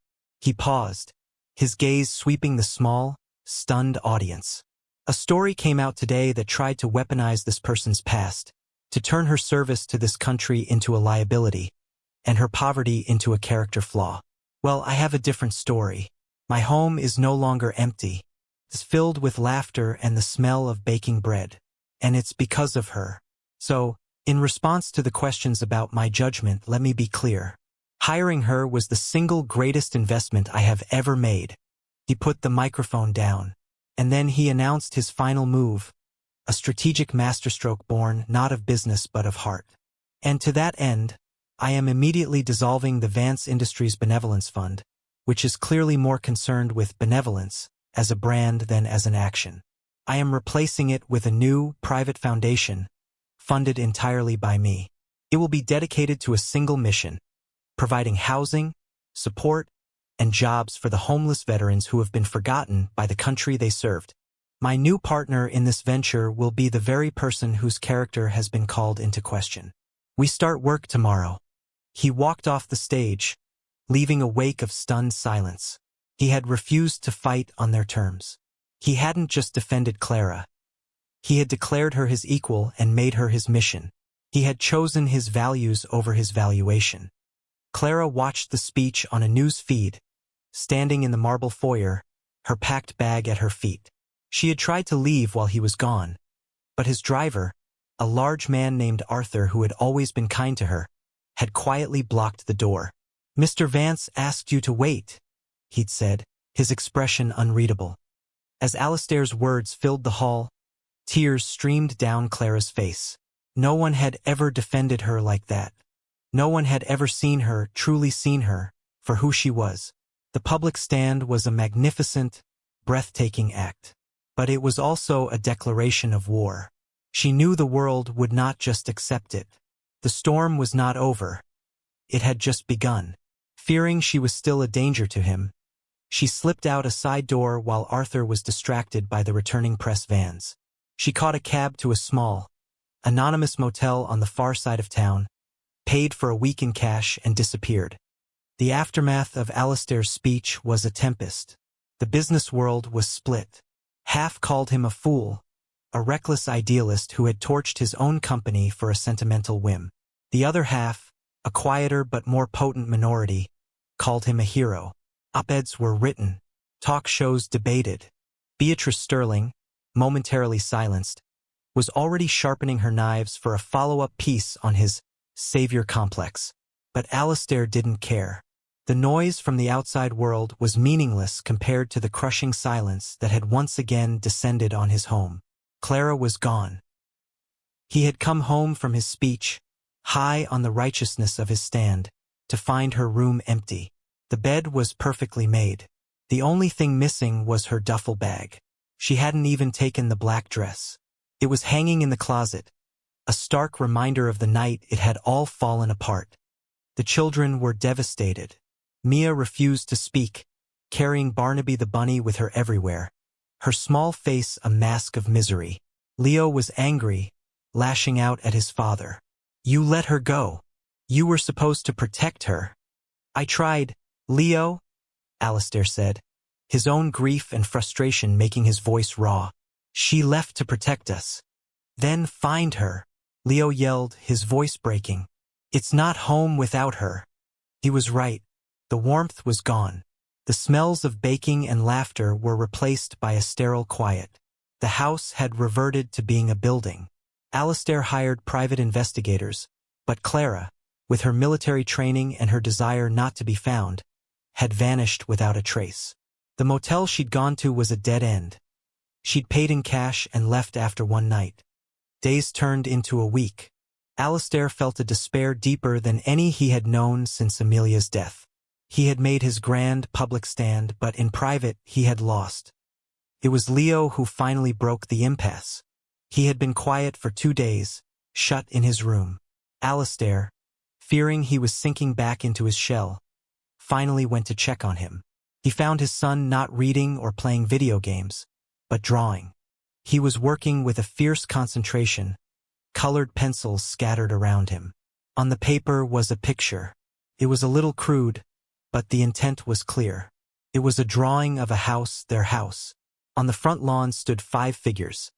He paused, his gaze sweeping the small, stunned audience. A story came out today that tried to weaponize this person's past, to turn her service to this country into a liability, and her poverty into a character flaw. Well, I have a different story. My home is no longer empty. It's filled with laughter and the smell of baking bread. And it's because of her. So, in response to the questions about my judgment, let me be clear. Hiring her was the single greatest investment I have ever made. He put the microphone down, and then he announced his final move, a strategic masterstroke born not of business but of heart. "And to that end, I am immediately dissolving the Vance Industries Benevolence Fund, which is clearly more concerned with benevolence as a brand than as an action. I am replacing it with a new, private foundation, funded entirely by me. It will be dedicated to a single mission: providing housing, support, and jobs for the homeless veterans who have been forgotten by the country they served. My new partner in this venture will be the very person whose character has been called into question. We start work tomorrow." He walked off the stage, leaving a wake of stunned silence. He had refused to fight on their terms. He hadn't just defended Clara. He had declared her his equal and made her his mission. He had chosen his values over his valuation. Clara watched the speech on a news feed, standing in the marble foyer, her packed bag at her feet. She had tried to leave while he was gone, but his driver, a large man named Arthur who had always been kind to her, had quietly blocked the door. "Mr. Vance asked you to wait," he'd said, his expression unreadable. As Alistair's words filled the hall, tears streamed down Clara's face. No one had ever defended her like that. No one had ever seen her, truly seen her, for who she was. The public stand was a magnificent, breathtaking act. But it was also a declaration of war. She knew the world would not just accept it. The storm was not over. It had just begun. Fearing she was still a danger to him, she slipped out a side door while Arthur was distracted by the returning press vans. She caught a cab to a small, anonymous motel on the far side of town, paid for a week in cash, and disappeared. The aftermath of Alistair's speech was a tempest. The business world was split. Half called him a fool, a reckless idealist who had torched his own company for a sentimental whim. The other half, a quieter but more potent minority, called him a hero. Op-eds were written, talk shows debated. Beatrice Sterling, momentarily silenced, was already sharpening her knives for a follow-up piece on his savior complex. But Alistair didn't care. The noise from the outside world was meaningless compared to the crushing silence that had once again descended on his home. Clara was gone. He had come home from his speech, high on the righteousness of his stand, to find her room empty. The bed was perfectly made. The only thing missing was her duffel bag. She hadn't even taken the black dress. It was hanging in the closet, a stark reminder of the night it had all fallen apart. The children were devastated. Mia refused to speak, carrying Barnaby the bunny with her everywhere, her small face a mask of misery. Leo was angry, lashing out at his father. "You let her go. You were supposed to protect her." "I tried, Leo," Alistair said, his own grief and frustration making his voice raw. "She left to protect us." "Then find her," Leo yelled, his voice breaking. "It's not home without her." He was right. The warmth was gone. The smells of baking and laughter were replaced by a sterile quiet. The house had reverted to being a building. Alistair hired private investigators, but Clara, with her military training and her desire not to be found, had vanished without a trace. The motel she'd gone to was a dead end. She'd paid in cash and left after one night. Days turned into a week. Alistair felt a despair deeper than any he had known since Amelia's death. He had made his grand public stand, but in private he had lost. It was Leo who finally broke the impasse. He had been quiet for 2 days, shut in his room. Alistair, fearing he was sinking back into his shell, finally went to check on him. He found his son not reading or playing video games, but drawing. He was working with a fierce concentration, colored pencils scattered around him. On the paper was a picture. It was a little crude, but the intent was clear. It was a drawing of a house, their house. On the front lawn stood 5 figures.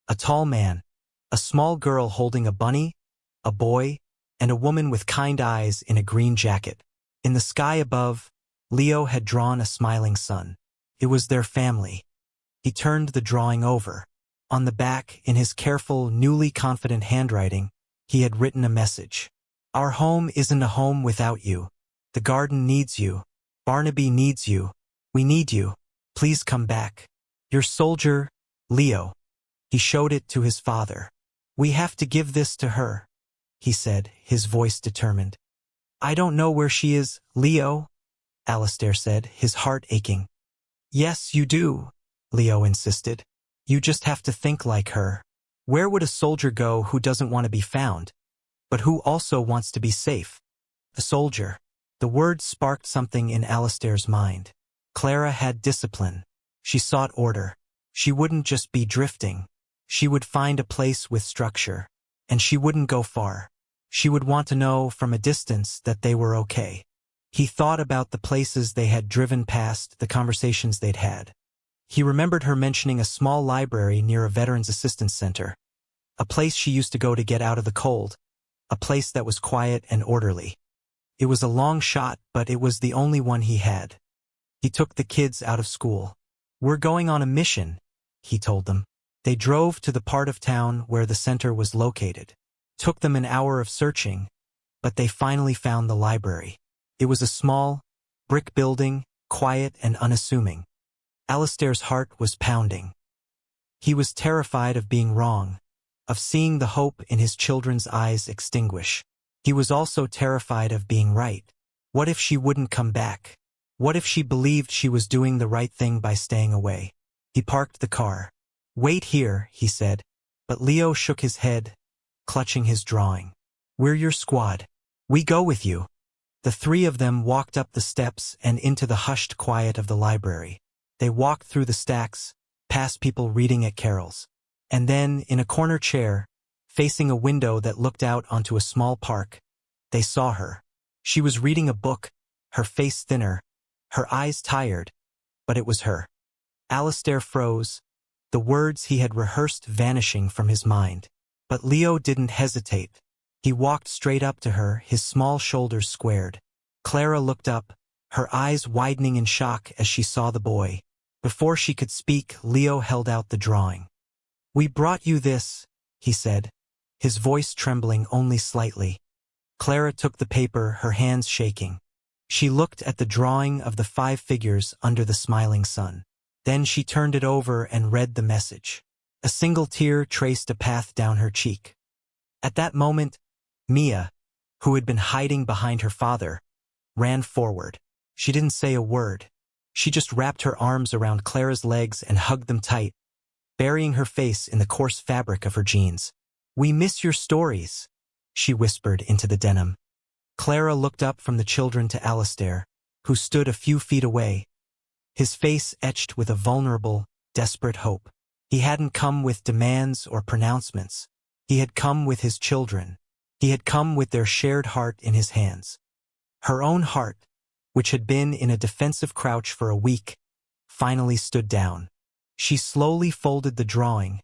A tall man, a small girl holding a bunny, a boy, and a woman with kind eyes in a green jacket. In the sky above, Leo had drawn a smiling sun. It was their family. He turned the drawing over. On the back, in his careful, newly confident handwriting, he had written a message. "Our home isn't a home without you. The garden needs you. Barnaby needs you. We need you. Please come back. Your soldier, Leo." He showed it to his father. "We have to give this to her," he said, his voice determined. "I don't know where she is, Leo," Alistair said, his heart aching. "Yes, you do," Leo insisted. "You just have to think like her. Where would a soldier go who doesn't want to be found, but who also wants to be safe? A soldier." The word sparked something in Alistair's mind. Clara had discipline. She sought order. She wouldn't just be drifting. She would find a place with structure. And she wouldn't go far. She would want to know from a distance that they were okay. He thought about the places they had driven past, the conversations they'd had. He remembered her mentioning a small library near a Veterans Assistance Center, a place she used to go to get out of the cold, a place that was quiet and orderly. It was a long shot, but it was the only one he had. He took the kids out of school. "We're going on a mission," he told them. They drove to the part of town where the center was located. Took them an hour of searching, but they finally found the library. It was a small, brick building, quiet and unassuming. Alistair's heart was pounding. He was terrified of being wrong, of seeing the hope in his children's eyes extinguish. He was also terrified of being right. What if she wouldn't come back? What if she believed she was doing the right thing by staying away? He parked the car. "Wait here," he said, but Leo shook his head, clutching his drawing. "We're your squad. We go with you." The 3 of them walked up the steps and into the hushed quiet of the library. They walked through the stacks, past people reading at carols. And then, in a corner chair, facing a window that looked out onto a small park, they saw her. She was reading a book, her face thinner, her eyes tired, but it was her. Alistair froze, the words he had rehearsed vanishing from his mind. But Leo didn't hesitate. He walked straight up to her, his small shoulders squared. Clara looked up, her eyes widening in shock as she saw the boy. Before she could speak, Leo held out the drawing. "We brought you this," he said, his voice trembling only slightly. Clara took the paper, her hands shaking. She looked at the drawing of the 5 figures under the smiling sun. Then she turned it over and read the message. A single tear traced a path down her cheek. At that moment, Mia, who had been hiding behind her father, ran forward. She didn't say a word. She just wrapped her arms around Clara's legs and hugged them tight, burying her face in the coarse fabric of her jeans. "We miss your stories," she whispered into the denim. Clara looked up from the children to Alistair, who stood a few feet away, his face etched with a vulnerable, desperate hope. He hadn't come with demands or pronouncements. He had come with his children. He had come with their shared heart in his hands. Her own heart, which had been in a defensive crouch for a week, finally stood down. She slowly folded the drawing,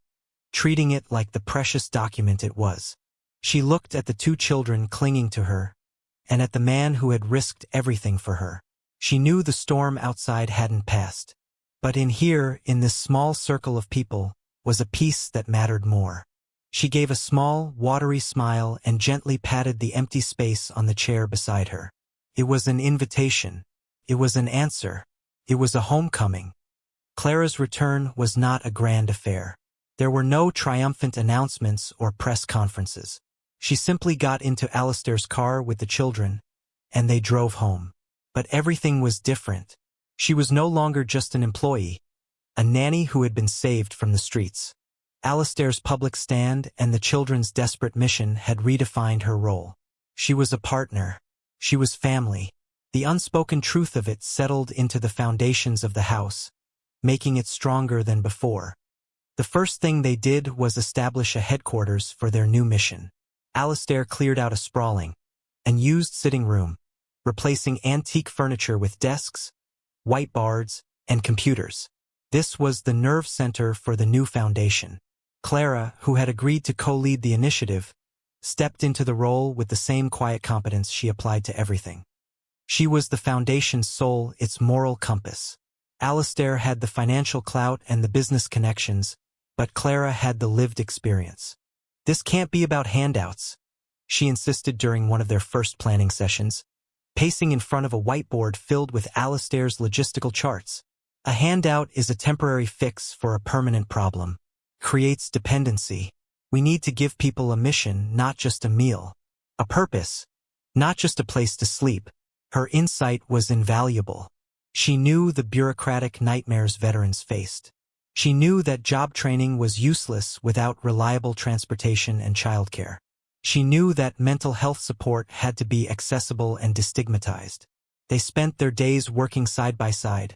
treating it like the precious document it was. She looked at the 2 children clinging to her, and at the man who had risked everything for her. She knew the storm outside hadn't passed. But in here, in this small circle of people, was a peace that mattered more. She gave a small, watery smile and gently patted the empty space on the chair beside her. It was an invitation. It was an answer. It was a homecoming. Clara's return was not a grand affair. There were no triumphant announcements or press conferences. She simply got into Alistair's car with the children, and they drove home. But everything was different. She was no longer just an employee, a nanny who had been saved from the streets. Alistair's public stand and the children's desperate mission had redefined her role. She was a partner. She was family. The unspoken truth of it settled into the foundations of the house, making it stronger than before. The first thing they did was establish a headquarters for their new mission. Alistair cleared out a sprawling, unused sitting room, replacing antique furniture with desks, whiteboards, and computers. This was the nerve center for the new foundation. Clara, who had agreed to co-lead the initiative, stepped into the role with the same quiet competence she applied to everything. She was the foundation's soul, its moral compass. Alistair had the financial clout and the business connections, but Clara had the lived experience. "This can't be about handouts," she insisted during one of their first planning sessions, pacing in front of a whiteboard filled with Alistair's logistical charts. "A handout is a temporary fix for a permanent problem. Creates dependency. We need to give people a mission, not just a meal. A purpose, not just a place to sleep." Her insight was invaluable. She knew the bureaucratic nightmares veterans faced. She knew that job training was useless without reliable transportation and childcare. She knew that mental health support had to be accessible and destigmatized. They spent their days working side by side,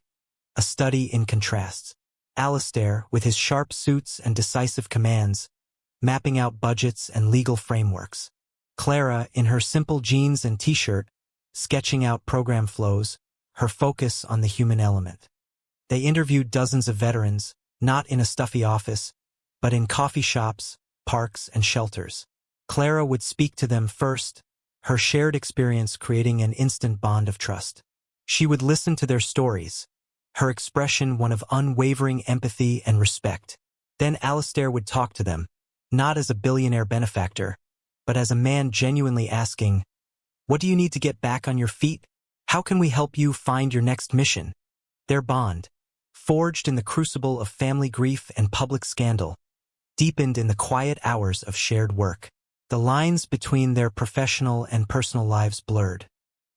a study in contrasts. Alistair, with his sharp suits and decisive commands, mapping out budgets and legal frameworks. Clara, in her simple jeans and t-shirt, sketching out program flows, her focus on the human element. They interviewed dozens of veterans, not in a stuffy office, but in coffee shops, parks, and shelters. Clara would speak to them first, her shared experience creating an instant bond of trust. She would listen to their stories, her expression one of unwavering empathy and respect. Then Alistair would talk to them, not as a billionaire benefactor, but as a man genuinely asking, "What do you need to get back on your feet? How can we help you find your next mission?" Their bond, forged in the crucible of family grief and public scandal, deepened in the quiet hours of shared work. The lines between their professional and personal lives blurred.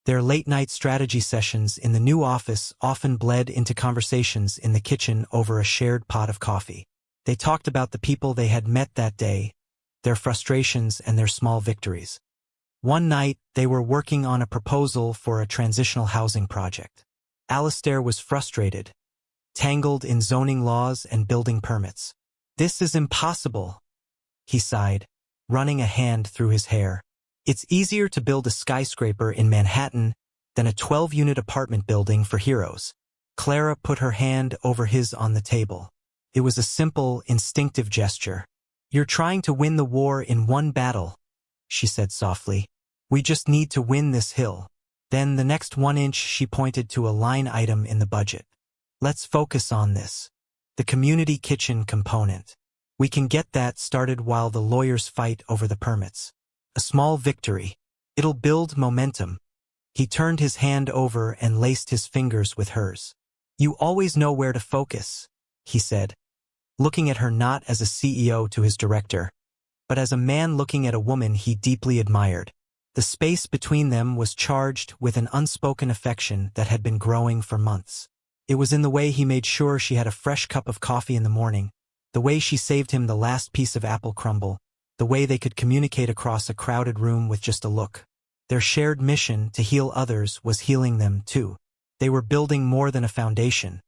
Their late-night strategy sessions in the new office often bled into conversations in the kitchen over a shared pot of coffee. They talked about the people they had met that day, their frustrations and their small victories. One night, they were working on a proposal for a transitional housing project. Alistair was frustrated, tangled in zoning laws and building permits. "This is impossible," he sighed, running a hand through his hair. "It's easier to build a skyscraper in Manhattan then a 12-unit apartment building for heroes. Clara put her hand over his on the table. It was a simple, instinctive gesture. "You're trying to win the war in one battle," she said softly. "We just need to win this hill." Then the next 1 inch she pointed to a line item in the budget. "Let's focus on this. The community kitchen component. We can get that started while the lawyers fight over the permits. A small victory. It'll build momentum." He turned his hand over and laced his fingers with hers. "You always know where to focus," he said, looking at her not as a CEO to his director, but as a man looking at a woman he deeply admired. The space between them was charged with an unspoken affection that had been growing for months. It was in the way he made sure she had a fresh cup of coffee in the morning, the way she saved him the last piece of apple crumble, the way they could communicate across a crowded room with just a look. Their shared mission to heal others was healing them too. They were building more than a foundation.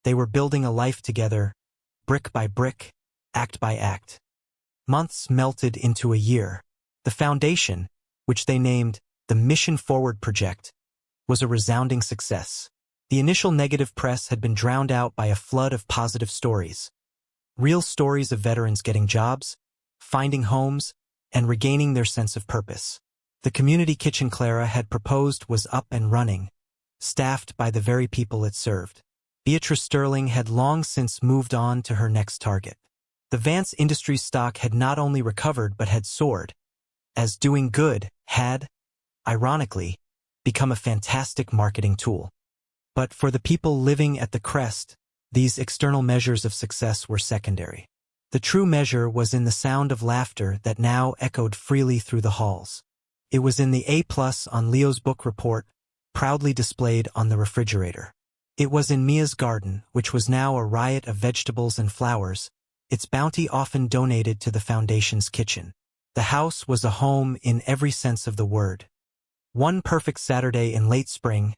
They were building a life together, brick by brick, act by act. Months melted into a year. The foundation, which they named the Mission Forward Project, was a resounding success. The initial negative press had been drowned out by a flood of positive stories. Real stories of veterans getting jobs, finding homes, and regaining their sense of purpose. The community kitchen Clara had proposed was up and running, staffed by the very people it served. Beatrice Sterling had long since moved on to her next target. The Vance Industries stock had not only recovered but had soared, as doing good had, ironically, become a fantastic marketing tool. But for the people living at the crest, these external measures of success were secondary. The true measure was in the sound of laughter that now echoed freely through the halls. It was in the A+ on Leo's book report, proudly displayed on the refrigerator. It was in Mia's garden, which was now a riot of vegetables and flowers, its bounty often donated to the Foundation's kitchen. The house was a home in every sense of the word. One perfect Saturday in late spring,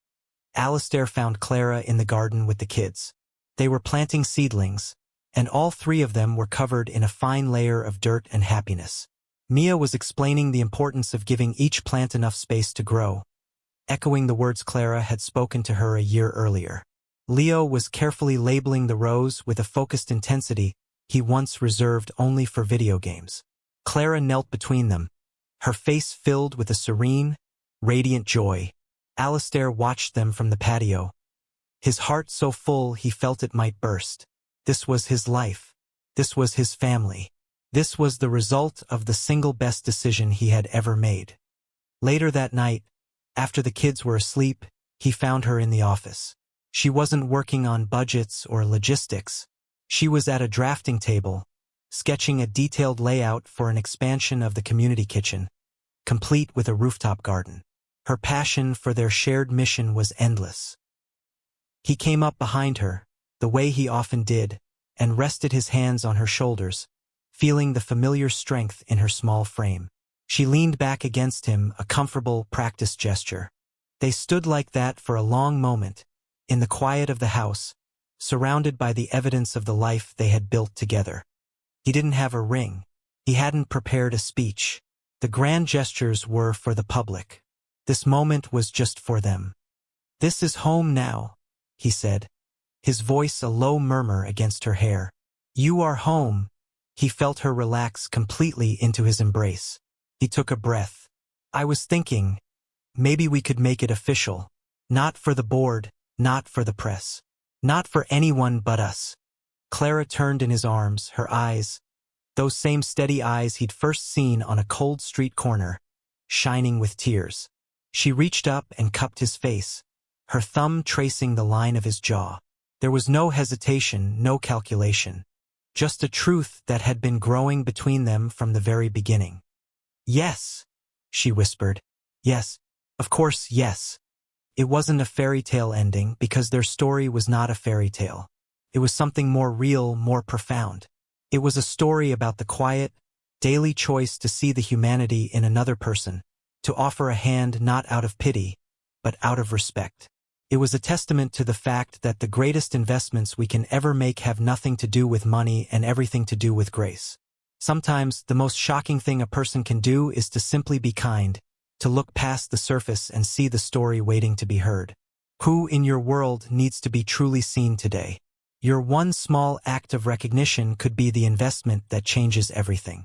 Alistair found Clara in the garden with the kids. They were planting seedlings, and all three of them were covered in a fine layer of dirt and happiness. Mia was explaining the importance of giving each plant enough space to grow, echoing the words Clara had spoken to her a year earlier. Leo was carefully labeling the rows with a focused intensity he once reserved only for video games. Clara knelt between them, her face filled with a serene, radiant joy. Alistair watched them from the patio, his heart so full he felt it might burst. This was his life. This was his family. This was the result of the single best decision he had ever made. Later that night, after the kids were asleep, he found her in the office. She wasn't working on budgets or logistics. She was at a drafting table, sketching a detailed layout for an expansion of the community kitchen, complete with a rooftop garden. Her passion for their shared mission was endless. He came up behind her, the way he often did, and rested his hands on her shoulders, feeling the familiar strength in her small frame. She leaned back against him, a comfortable, practiced gesture. They stood like that for a long moment, in the quiet of the house, surrounded by the evidence of the life they had built together. He didn't have a ring. He hadn't prepared a speech. The grand gestures were for the public. This moment was just for them. "This is home now," he said, his voice a low murmur against her hair. "You are home." He felt her relax completely into his embrace. He took a breath. "I was thinking, maybe we could make it official. Not for the board, not for the press. Not for anyone but us." Clara turned in his arms, her eyes, those same steady eyes he'd first seen on a cold street corner, shining with tears. She reached up and cupped his face, her thumb tracing the line of his jaw. There was no hesitation, no calculation. Just a truth that had been growing between them from the very beginning. "Yes," she whispered. "Yes, of course, yes." It wasn't a fairy tale ending because their story was not a fairy tale. It was something more real, more profound. It was a story about the quiet, daily choice to see the humanity in another person, to offer a hand not out of pity, but out of respect. It was a testament to the fact that the greatest investments we can ever make have nothing to do with money and everything to do with grace. Sometimes the most shocking thing a person can do is to simply be kind, to look past the surface and see the story waiting to be heard. Who in your world needs to be truly seen today? Your one small act of recognition could be the investment that changes everything.